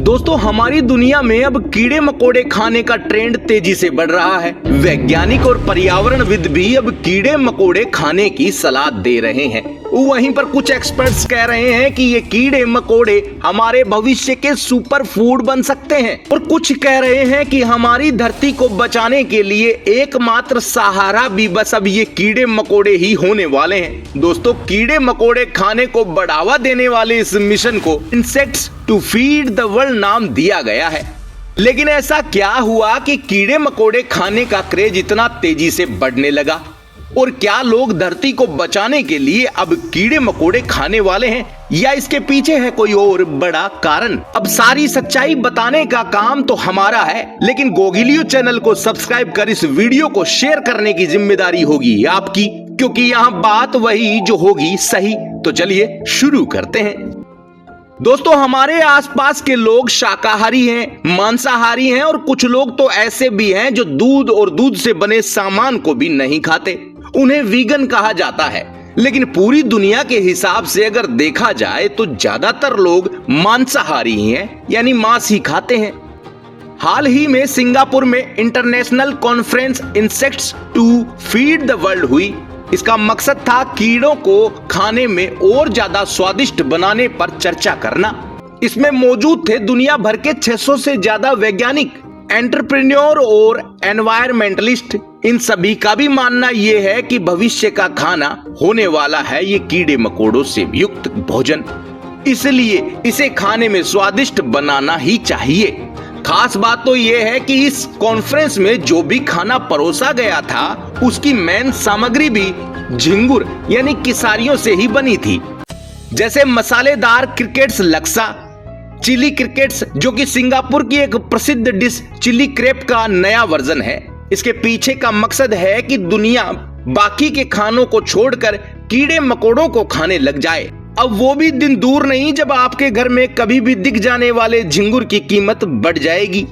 दोस्तों, हमारी दुनिया में अब कीड़े मकोड़े खाने का ट्रेंड तेजी से बढ़ रहा है। वैज्ञानिक और पर्यावरणविद भी अब कीड़े मकोड़े खाने की सलाह दे रहे हैं। वहीं पर कुछ एक्सपर्ट्स कह रहे हैं कि ये कीड़े मकोड़े हमारे भविष्य के सुपर फूड बन सकते हैं, और कुछ कह रहे हैं कि हमारी धरती को बचाने के लिए एकमात्र सहारा भी बस अब ये कीड़े मकोड़े ही होने वाले हैं। दोस्तों, कीड़े मकोड़े खाने को बढ़ावा देने वाले इस मिशन को insects to feed the world नाम दिया गया है। लेकिन ऐसा क्या हुआ कि कीड़े मकोड़े खाने का क्रेज इतना तेजी से बढ़ने लगा, और क्या लोग धरती को बचाने के लिए अब कीड़े मकोड़े खाने वाले हैं, या इसके पीछे है कोई और बड़ा कारण? अब सारी सच्चाई बताने का काम तो हमारा है, लेकिन गोगिलियो चैनल को सब्सक्राइब कर इस वीडियो को शेयर करने की जिम्मेदारी होगी आपकी, क्योंकि यहाँ बात वही जो होगी सही। तो चलिए शुरू करते हैं। दोस्तों, हमारे आसपास के लोग शाकाहारी हैं, मांसाहारी हैं, और कुछ लोग तो ऐसे भी हैं जो दूध और दूध से बने सामान को भी नहीं खाते। उन्हें वीगन कहा जाता है। लेकिन पूरी दुनिया के हिसाब से अगर देखा जाए तो ज्यादातर लोग मांसाहारी हैं, यानी मांस ही खाते हैं। हाल ही में सिंगापुर में international conference insects to feed the world हुई। इसका मकसद था कीड़ों को खाने में और ज्यादा स्वादिष्ट बनाने पर चर्चा करना। इसमें मौजूद थे दुनिया भर के 600 से ज्यादा वैज्ञानिक, एंटरप्रेन्योर और एनवायरमेंटलिस्ट। इन सभी का भी मानना यह है कि भविष्य का खाना होने वाला है ये कीड़े मकोड़ों से युक्त भोजन, इसलिए इसे खाने में स्वादिष्ट बनाना ही चाहिए। खास बात तो यह है कि इस कॉन्फ्रेंस में जो भी खाना परोसा गया था उसकी मेन सामग्री भी झिंगुर यानी किसारियों से ही बनी थी। जैसे मसालेदार क्रिकेट्स लक्सा, चिली क्रिकेट्स जो कि सिंगापुर की एक प्रसिद्ध डिश चिली क्रेप का नया वर्जन है। इसके पीछे का मकसद है कि दुनिया बाकी के खानों को छोड़कर कीड़े मकोड़ों को खाने लग जाए। अब वो भी दिन दूर नहीं जब आपके घर में कभी भी दिख जाने वाले झिंगुर की कीमत बढ़ जाएगी।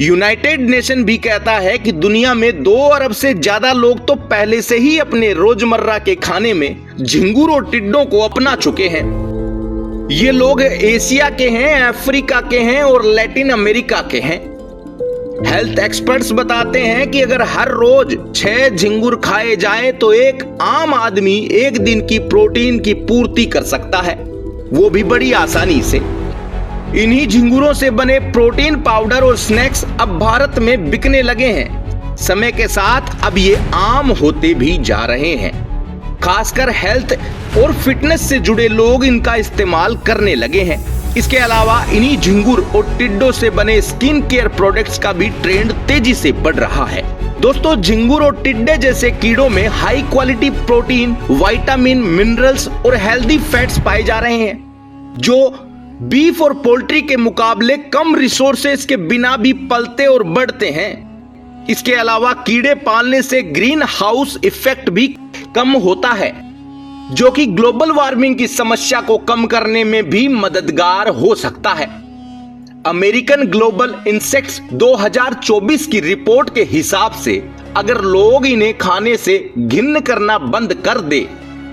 यूनाइटेड नेशन भी कहता है कि दुनिया में 2 अरब से ज्यादा लोग तो पहले से ही अपने रोजमर्रा के खाने में झिंगुर और टिड्डों को अपना चुके हैं। ये लोग एशिया के हैं, अफ्रीका के हैं और लैटिन अमेरिका के हैं। हेल्थ एक्सपर्ट्स बताते हैं कि अगर हर रोज 6 झिंगुर खाए जाए तो एक आम आदमी एक दिन की प्रोटीन की पूर्ति कर सकता है, वो भी बड़ी आसानी से। इन्हीं झिंगुरों से बने प्रोटीन पाउडर और स्नैक्स अब भारत में बिकने लगे हैं। समय के साथ अब ये आम होते भी जा रहे हैं। खासकर हेल्थ और फिटनेस से जुड़े लोग इनका इस्तेमाल करने लगे हैं। इसके अलावा इन्हीं झिंगुर और टिड्डों से बने स्किन केयर प्रोडक्ट्स का भी ट्रेंड तेजी से बढ़ रहा है। दोस्तों, झिंगुर और टिड्डे जैसे कीड़ों में high quality protein, vitamin, minerals और हेल्दी फैट्स पाए जा रहे हैं, जो बीफ और पोल्ट्री के मुकाबले कम रिसोर्सेज के बिना भी पलते और बढ़ते हैं। इसके अलावा कीड़े पालने से ग्रीन हाउस इफेक्ट भी कम होता है, जो कि ग्लोबल वार्मिंग की समस्या को कम करने में भी मददगार हो सकता है। अमेरिकन ग्लोबल इंसेक्ट्स 2024 की रिपोर्ट के हिसाब से अगर लोग इन्हें खाने से घिन्न करना बंद कर दे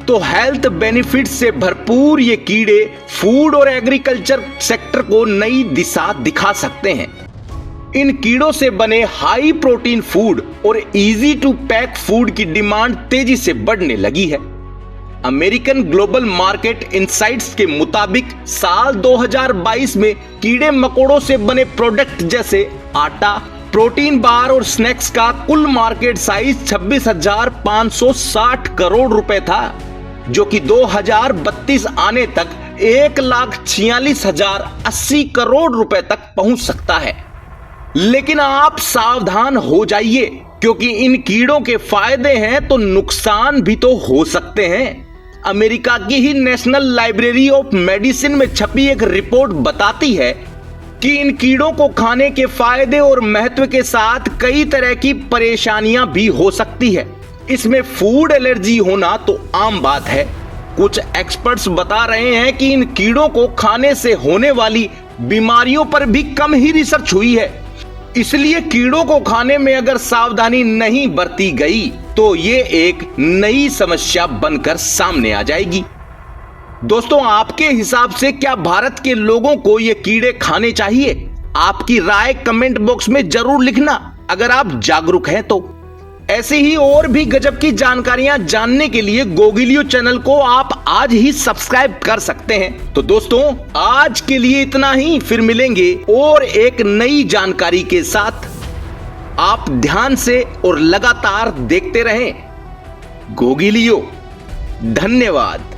तो हेल्थ बेनिफिट्स से भरपूर ये कीड़े फूड और एग्रीकल्चर सेक्टर को नई दिशा दिखा सकते हैं। इन कीड़ों से बने हाई प्रोटीन फूड और इजी टू पैक फूड की डिमांड तेजी से बढ़ने लगी है। अमेरिकन ग्लोबल मार्केट इनसाइट्स के मुताबिक साल 2022 में कीड़े मकोड़ों से बने प्रोडक्ट जैसे आटा, प्रोटीन बार और स्नैक्स का कुल मार्केट साइज 26,560 करोड़ रुपए था, जो कि 2032 आने तक 1,46,080 करोड़ रुपए तक पहुंच सकता है। लेकिन आप सावधान हो जाइए, क्योंकि इन कीड़ों के फायदे हैं तो नुकसान भी तो हो सकते हैं। अमेरिका की ही नेशनल लाइब्रेरी ऑफ मेडिसिन में छपी एक रिपोर्ट बताती है कि इन कीड़ों को खाने के फायदे और महत्व के साथ कई तरह की परेशानियां भी हो सकती है। इसमें फूड एलर्जी होना तो आम बात है। कुछ एक्सपर्ट्स बता रहे हैं कि इन कीड़ों को खाने से होने वाली बीमारियों पर भी कम ही रिसर्च हुई है। इसलिए कीड़ों को खाने में अगर सावधानी नहीं बरती गई तो ये एक नई समस्या बनकर सामने आ जाएगी। दोस्तों, आपके हिसाब से क्या भारत के लोगों को ये कीड़े खाने चाहिए? आपकी राय कमेंट बॉक्स में जरूर लिखना अगर आप जागरूक हैं तो। ऐसे ही और भी गजब की जानकारियां जानने के लिए गोगिलियो चैनल को आप आज ही सब्सक्राइब कर सकते हैं। तो दोस्तों, आज के लिए इतना ही, फिर मिलेंगे और एक नई जानकारी के साथ। आप ध्यान से और लगातार देखते रहें गोगिलियो। धन्यवाद।